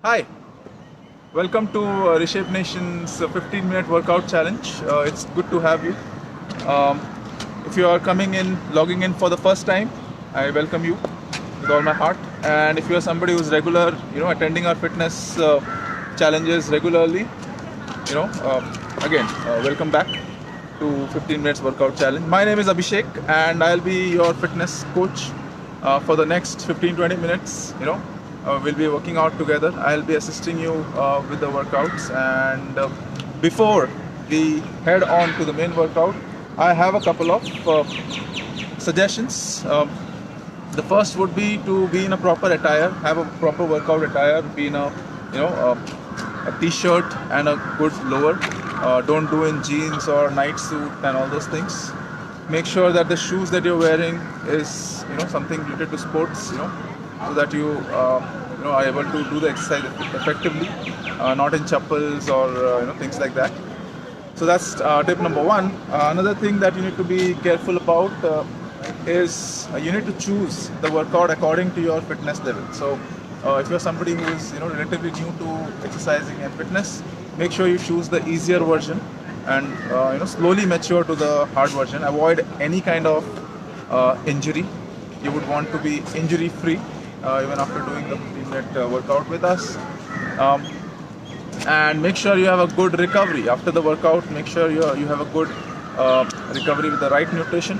Hi, welcome to Reshape Nation's 15-minute workout challenge. It's good to have you. Um, if you are logging in for the first time, I welcome you with all my heart. And if you are somebody who's regular, attending our fitness challenges regularly, welcome back to 15 minutes workout challenge. My name is Abhishek, and I'll be your fitness coach for the next 15-20 minutes. We'll be working out together. I'll be assisting you with the workouts, and before we head on to the main workout, I have a couple of suggestions. The first would be to be in a proper attire, have a proper workout attire, be in a t-shirt and a good lower. Don't do in jeans or night suit and all those things. Make sure that the shoes that you're wearing is something related to sports, so that you are able to do the exercise effectively, not in chappals or things like that. So that's tip number one. Another thing that you need to be careful about is you need to choose the workout according to your fitness level. So if you're somebody who is relatively new to exercising and fitness, make sure you choose the easier version and slowly mature to the hard version. Avoid any kind of injury. You would want to be injury free even after doing the 15-minute workout with us. And make sure you have a good recovery after the workout. Make sure you have a good recovery with the right nutrition,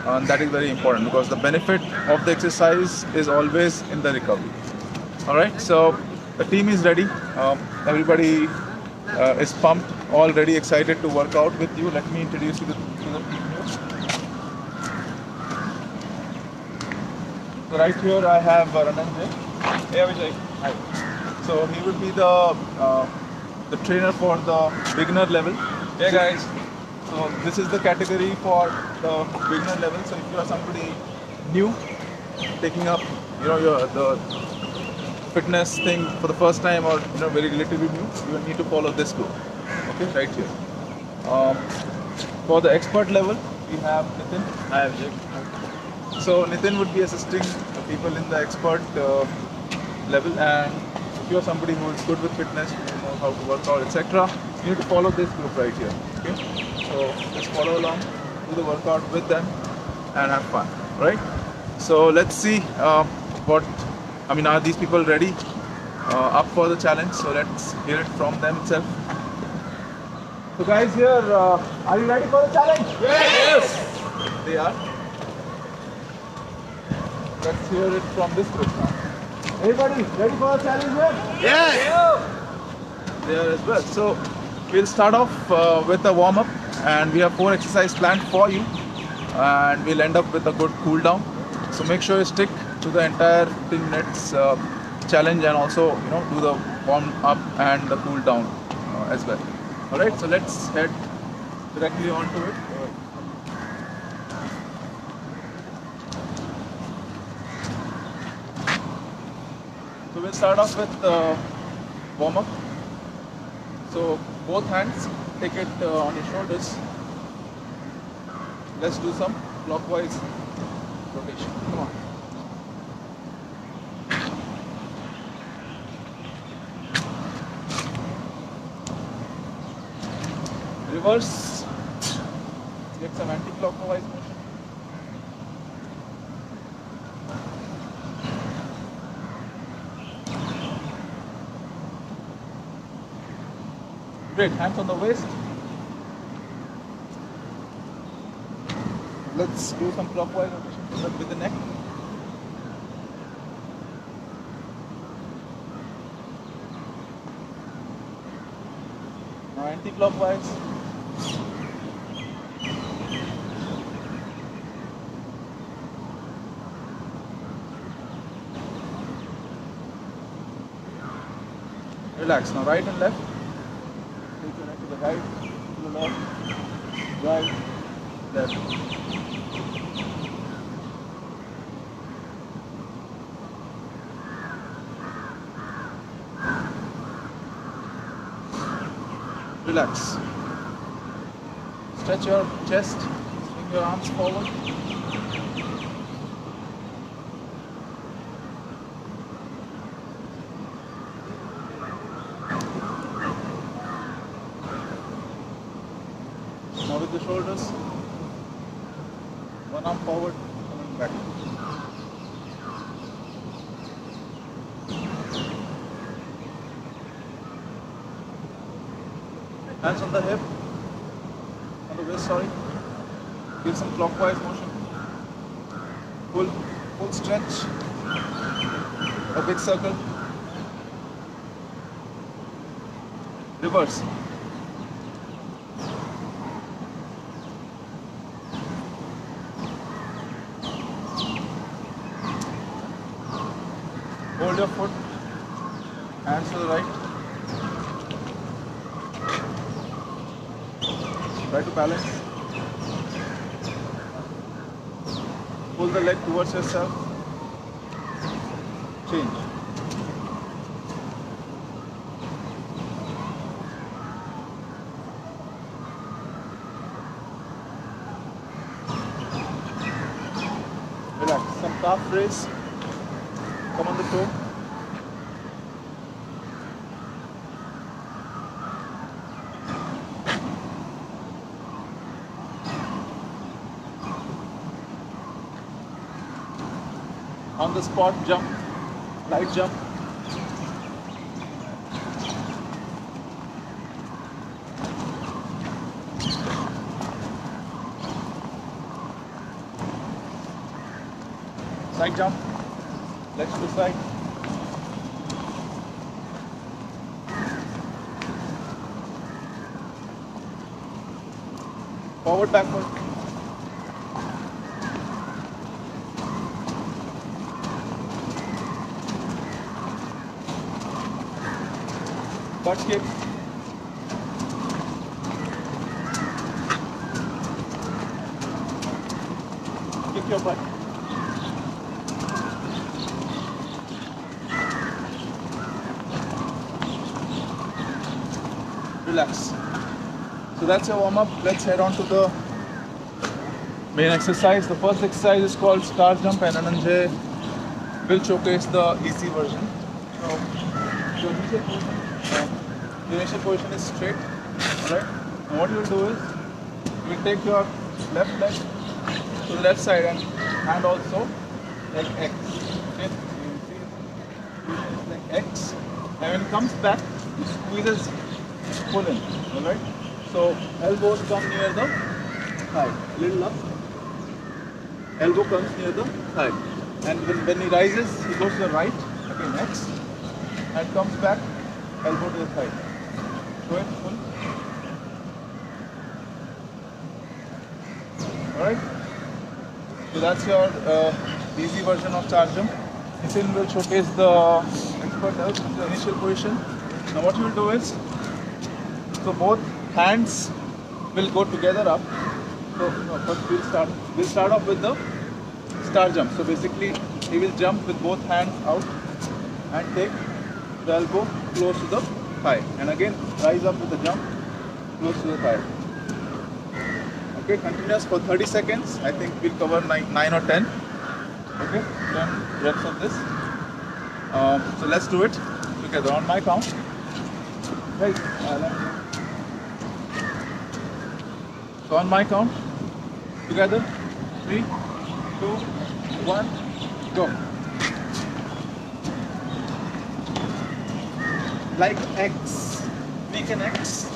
and that is very important because the benefit of the exercise is always in the recovery. All right, so the team is ready. Everybody is pumped, all ready, excited to work out with you. Let me introduce you to the team here. So right here I have Rananjay. Hey Vijay. Hi. So he will be the trainer for the beginner level. Hey guys. So this is the category for the beginner level. So if you are somebody new, taking up the fitness thing for the first time, or very relatively new, you will need to follow this group. Okay, right here. For the expert level, we have Nitin. I have Jake. So Nitin would be assisting the people in the expert level, and if you are somebody who is good with fitness, who knows how to work out, etc., you need to follow this group right here. Okay, so just follow along, do the workout with them, and have fun. Right? So let's see are these people ready up for the challenge? So let's hear it from them itself. So guys here, are you ready for the challenge? Yes! They are. Let's hear it from this group now. Everybody ready for the challenge here? Yes! They are as well. So we'll start off with a warm up, and we have 4 exercises planned for you, and we'll end up with a good cool down. So make sure you stick to the entire 15 minutes challenge, and also do the warm up and the cool down as well. All right, so let's head directly on to it. So we'll start off with warm up. So both hands, take it on your shoulders. Let's do some clockwise rotation. Come on. Reverse. Get some anti-clockwise motion. Great. Hands on the waist. Let's do some clockwise rotation with the neck. Now anti-clockwise. Relax. Now right and left. Take your neck to the right, to the left, right, left. Relax. Stretch your chest, swing your arms forward. with the shoulders. One arm forward, coming back. Hands on the hip, on the waist, sorry. Give some clockwise motion. Full stretch. A big circle. Reverse. Hold your foot. Hands to the right. Try to balance. Pull the leg towards yourself. Change. Relax. Some calf raise. Come on the toe. On the spot jump, light jump. Side jump, legs to the side. Forward, backward. Butt kick. Kick your butt. Relax. So that's your warm up. Let's head on to the main exercise. The first exercise is called star jump, and Ananjay will showcase the easy version. So, the initial position is straight, alright? And what you will do is, you will take your left leg to the left side and hand also like X. Okay? You will see it's like X. And when it comes back, it squeezes, pull in, alright? So elbows come near the thigh, little up. Elbow comes near the thigh. And when he rises, he goes to the right, again X, and comes back, elbow to the thigh. Show it full. Alright? So that's your easy version of star jump. Nitin will showcase the expert help, the initial position. Now what you will do is, so both hands will go together up. So no, first we'll start off with the star jump. So basically he will jump with both hands out and take the elbow close to the thigh, and again rise up with the jump close to the thigh. Okay, continuous for 30 seconds. I think we'll cover 9 or 10. Okay, 10 reps of this. So let's do it together on my count. Right. So on my count, together, 3, 2, 1, go. Like X, make an X.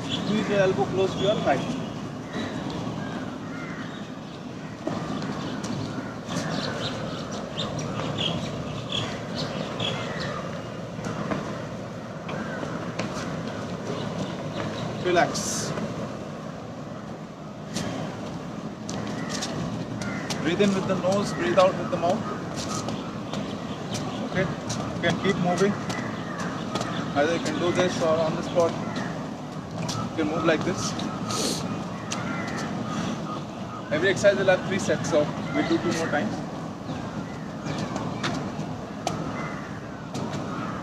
Squeeze your elbow close to your thigh. Relax. Breathe in with the nose, breathe out with the mouth. Okay, you can keep moving. Either you can do this or on the spot. You can move like this. Every exercise will have 3 sets, so we'll do 2 more times.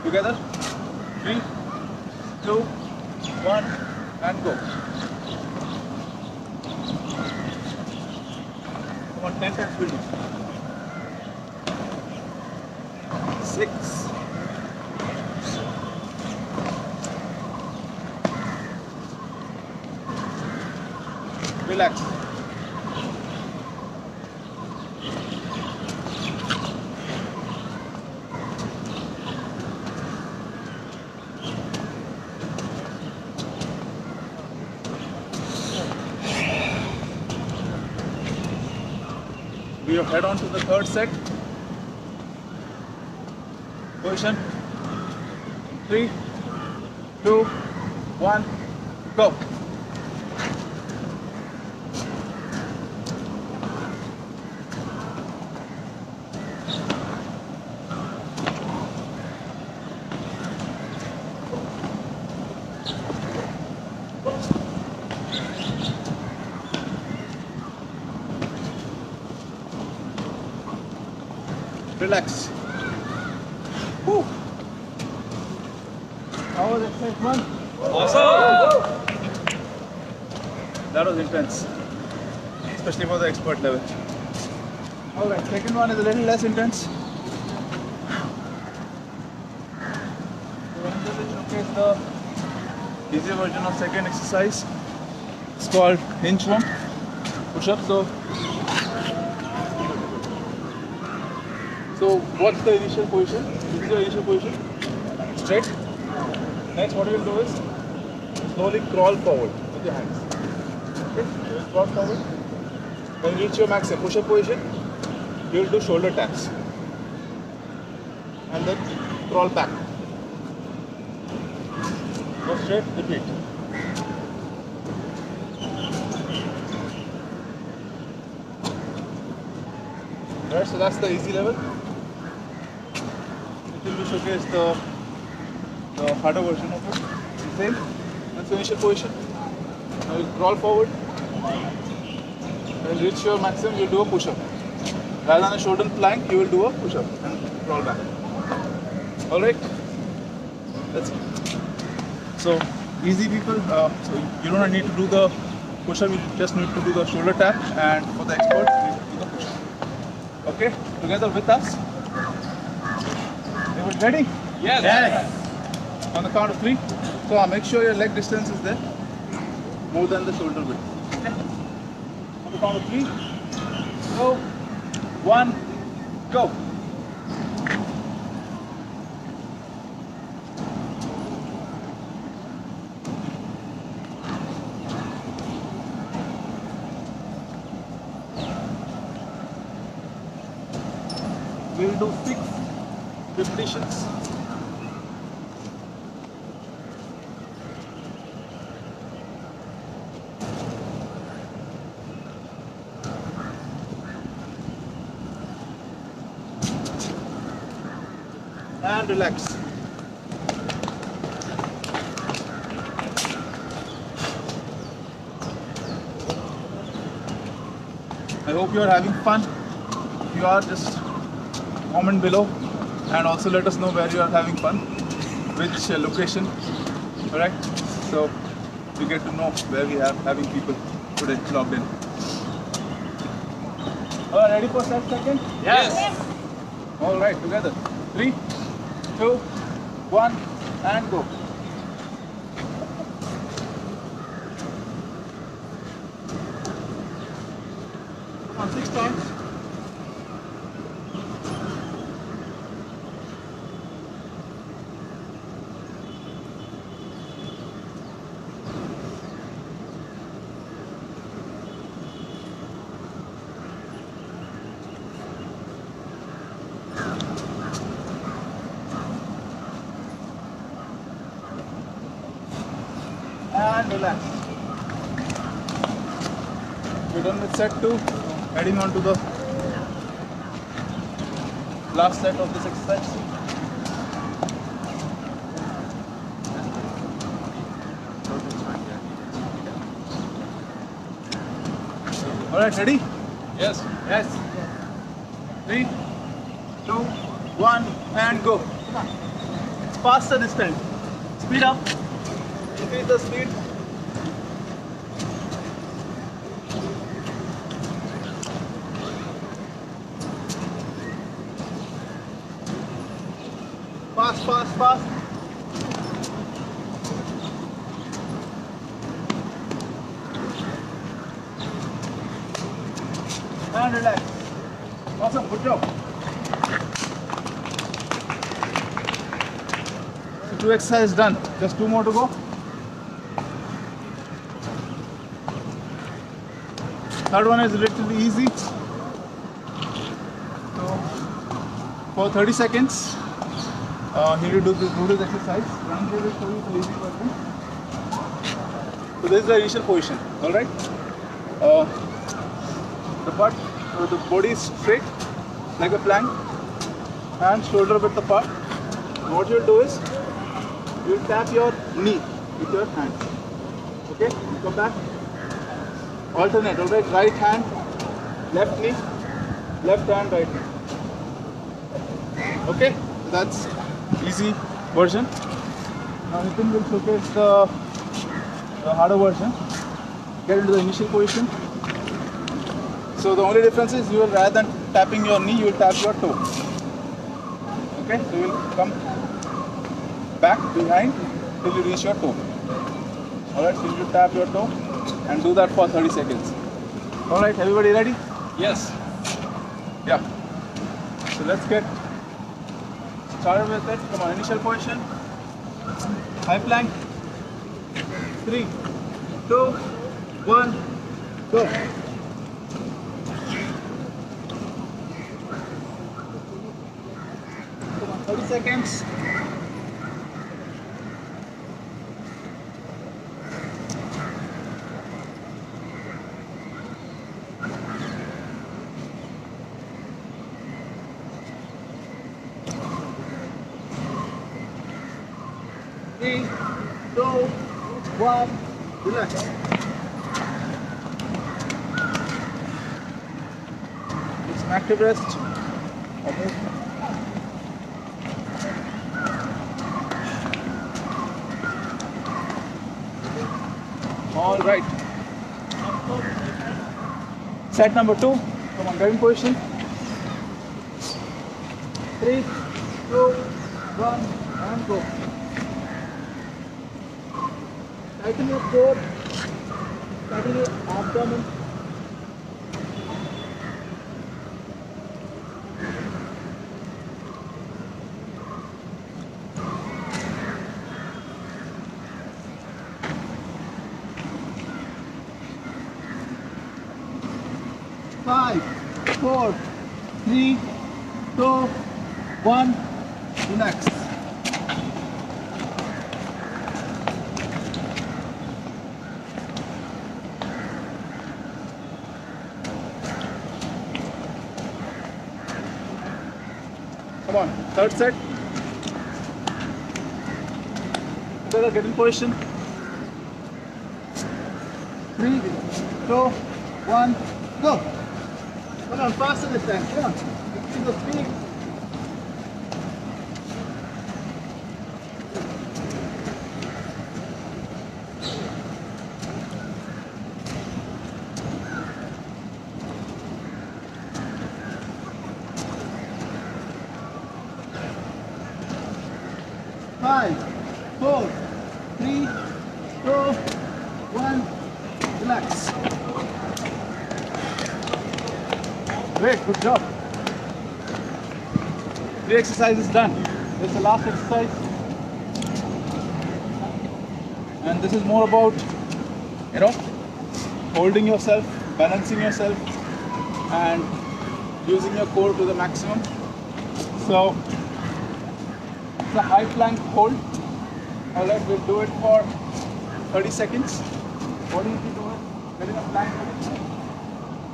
Together, 3, 2, 1, and go. Come on, 10 times we'll do. 6. 7. Relax. We will head on to the third set. Position. 3, 2, 1, go. Relax. Whew. How was exercise one? Awesome. That was intense, especially for the expert level. Alright, second one is a little less intense. So this will showcase the easier version of second exercise. It's called inchworm push-up. So what's the initial position? This is your initial position. Straight. Next, what you will do is slowly crawl forward with your hands. Okay? You will crawl forward. When you reach your maximum push-up position, you will do shoulder taps. And then crawl back. Go straight, repeat. Alright, so that's the easy level. It will showcase the harder version of it. Same. That's the initial position. Now you crawl forward. When you reach your maximum, you do a push-up. Rather than a shoulder plank, you will do a push-up and crawl back. Alright? That's it. So, easy people. So you don't need to do the push-up, you just need to do the shoulder tap, and for the experts, you need to do the push-up. Okay? Together with us. Everyone ready? Yes. On the count of 3. So make sure your leg distance is there, more than the shoulder width. Okay? On the count of 3. Go. 1. Go. We'll do 6 repetitions. And relax. I hope you are having fun. If you are, just comment below and also let us know where you are having fun, which location. Alright, so we get to know where we are having people today logged in. Alright, ready for set second? Yes. Alright, together. 3, 2, 1, and go. Come on, 6 times. And relax. We're done with set 2. Heading on to the last set of this exercise. Alright, ready? Yes. Yes. 3, 2, 1, and go. Come on. It's faster this time. Speed up. Increase the speed. Fast, fast, fast. and relax. Awesome, good job. So 2 exercises done. Just 2 more to go. Third one is relatively easy. So for 30 seconds, here you do this exercise. Run through this for you, the easy version. So this is the initial position. All right. The butt, the body is straight like a plank, and shoulder width apart. What you'll do is you'll tap your knee with your hand. Okay. Come back. Alternate. All right. Right hand, left knee, left hand, right knee. Okay. That's easy version. Now Nitin will showcase the harder version. Get into the initial position. So the only difference is you will, rather than tapping your knee, you will tap your toe. Okay, so you will come back behind till you reach your toe. Alright, so you tap your toe and do that for 30 seconds. Alright, everybody ready? Yes. Yeah. So let's get started with it. Come on, initial position. High plank. 3, 2, 1, go. Come on, 30 seconds. Three, two, one, relax. It's an active rest. All right. Set number 2. Come on, get in position. 3, 2, 1, and go. Tighten your core, tighten your abdomen. Five, 4, 3, 2, 1, relax. Come on, third set. Together, get in position. 3, 2, 1, go. Come on, faster this time. Come on. See the speed. Five, 4, 3, 2, 1, relax. Great, good job. 3 exercises done. This is the last exercise. And this is more about, holding yourself, balancing yourself, and using your core to the maximum. So, it's a high plank hold. Alright, we'll do it for 30 seconds. What do you do it? Get in a plank position.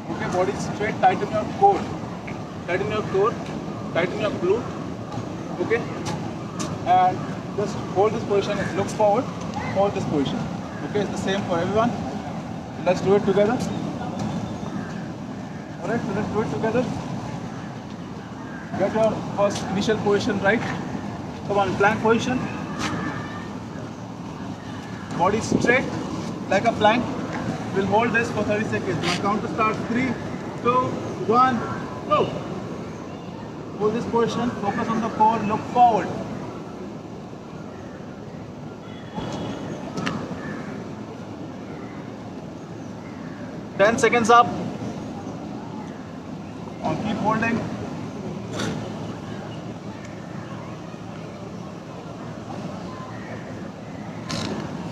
Okay, body straight, tighten your core. Tighten your core, tighten your glute. Okay? And just hold this position, look forward, hold this position. Okay, it's the same for everyone. Let's do it together. Alright, so let's do it together. Get your first initial position right. Come on, plank position. Body straight like a plank. We'll hold this for 30 seconds. Now count to start. 3, 2, 1, go. Hold this position. Focus on the core. Look forward. Ten seconds up.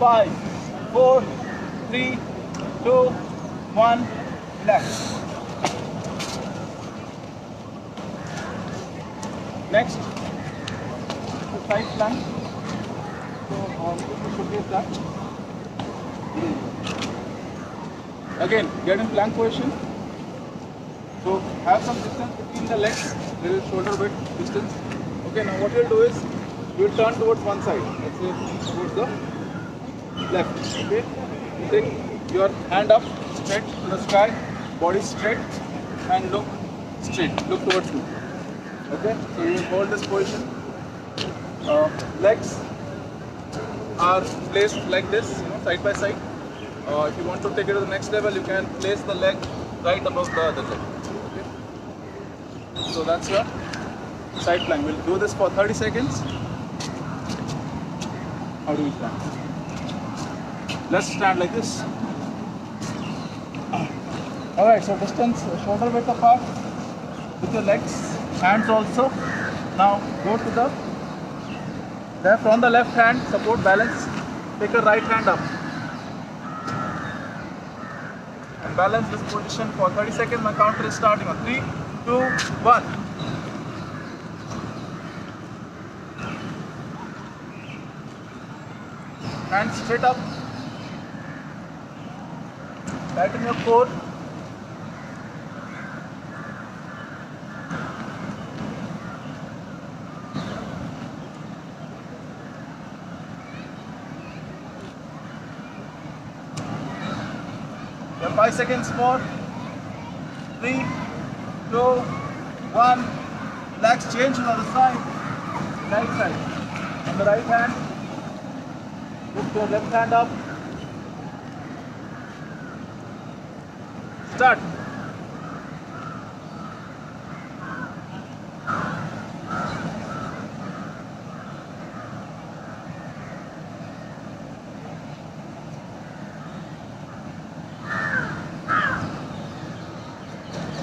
5, 4, 3, 2, 1. Relax. Next, the side plank. So this should be that. Again, get in plank position. So have some distance between the legs, little shoulder width distance. Okay, now what you'll do is you'll turn towards one side. Let's say towards the left. Okay, you take your hand up straight to the sky, body straight, and look straight. Look towards me. Okay, so you will hold this position. Legs are placed like this, side by side. If you want to take it to the next level, you can place the leg right above the other leg. Okay. So that's your side plank. We'll do this for 30 seconds. How do we stand? Let's stand like this. Alright, so distance, shoulder width apart with your legs, hands also. Now go to the left. On the left hand, support balance. Take your right hand up. And balance this position for 30 seconds. My counter is starting on 3, 2, 1. Hands straight up. Tighten your core. You have 5 seconds more. 3, 2, 1. Relax, change to the other side. Right side. On the right hand, lift your left hand up. Start.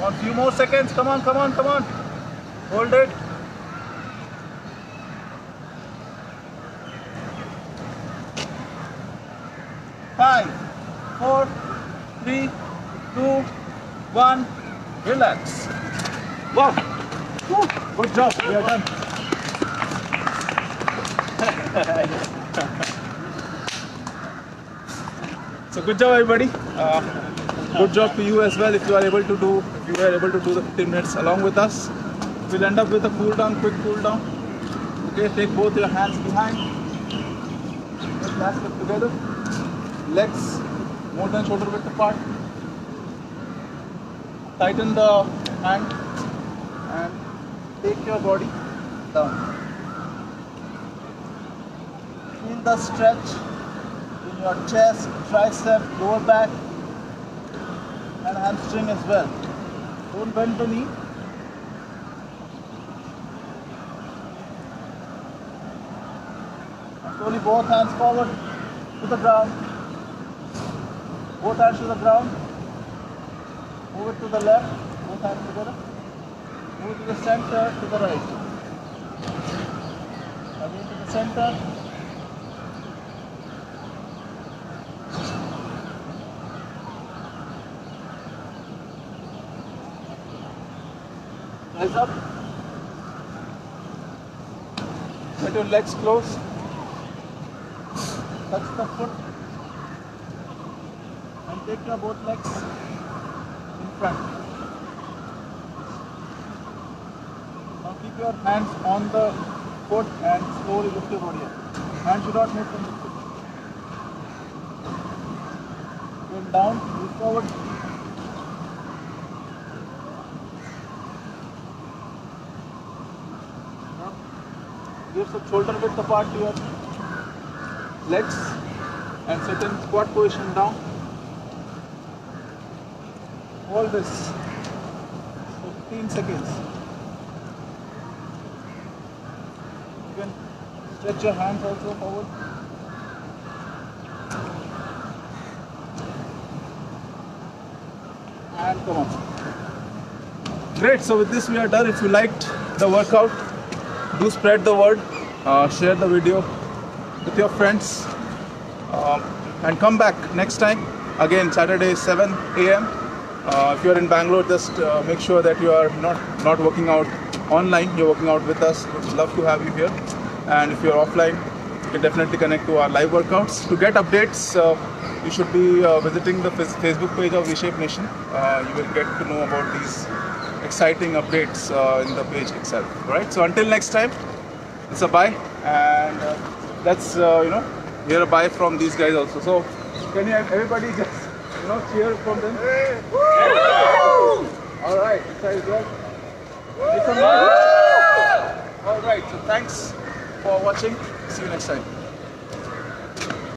One few more seconds. Come on, come on, come on. Hold it. Five, 4, 3, 2, 1. Relax. Wow. Woo. Good job. We are done. So good job, everybody. Good job to you as well if you are able to do the 15 minutes along with us. We'll end up with a cool down, quick cool down. Okay, take both your hands behind. Just clasp it together. Legs more than shoulder width apart. Tighten the hand and take your body down. Feel the stretch in your chest, tricep, lower back, and hamstring as well. Don't bend the knee. And slowly both hands forward to the ground. Both hands to the ground. Move it to the left. Both hands together. Move to the center, to the right. Again to the center. Rise up. Let your legs close. Touch the foot. And take your both legs in front. Now keep your hands on the foot and slowly lift your body up. Hands should not move from the foot. Going down, move forward. Give some shoulder width apart to your legs and sit in squat position down. Hold this for 15 seconds. You can stretch your hands also forward. And come on. Great, so with this we are done. If you liked the workout, do spread the word, share the video with your friends, And come back next time. Again, Saturday 7 a.m. If you're in Bangalore, just make sure that you are not working out online. You're working out with us. We'd love to have you here. And if you're offline, you can definitely connect to our live workouts. To get updates, you should be visiting the Facebook page of Reshape Nation. You will get to know about these exciting updates in the page itself. All right. So until next time, it's a bye, and let's hear a bye from these guys also. So can you everybody just cheer from them? All right. Excited, well. Make some noise. All right. So thanks for watching. See you next time.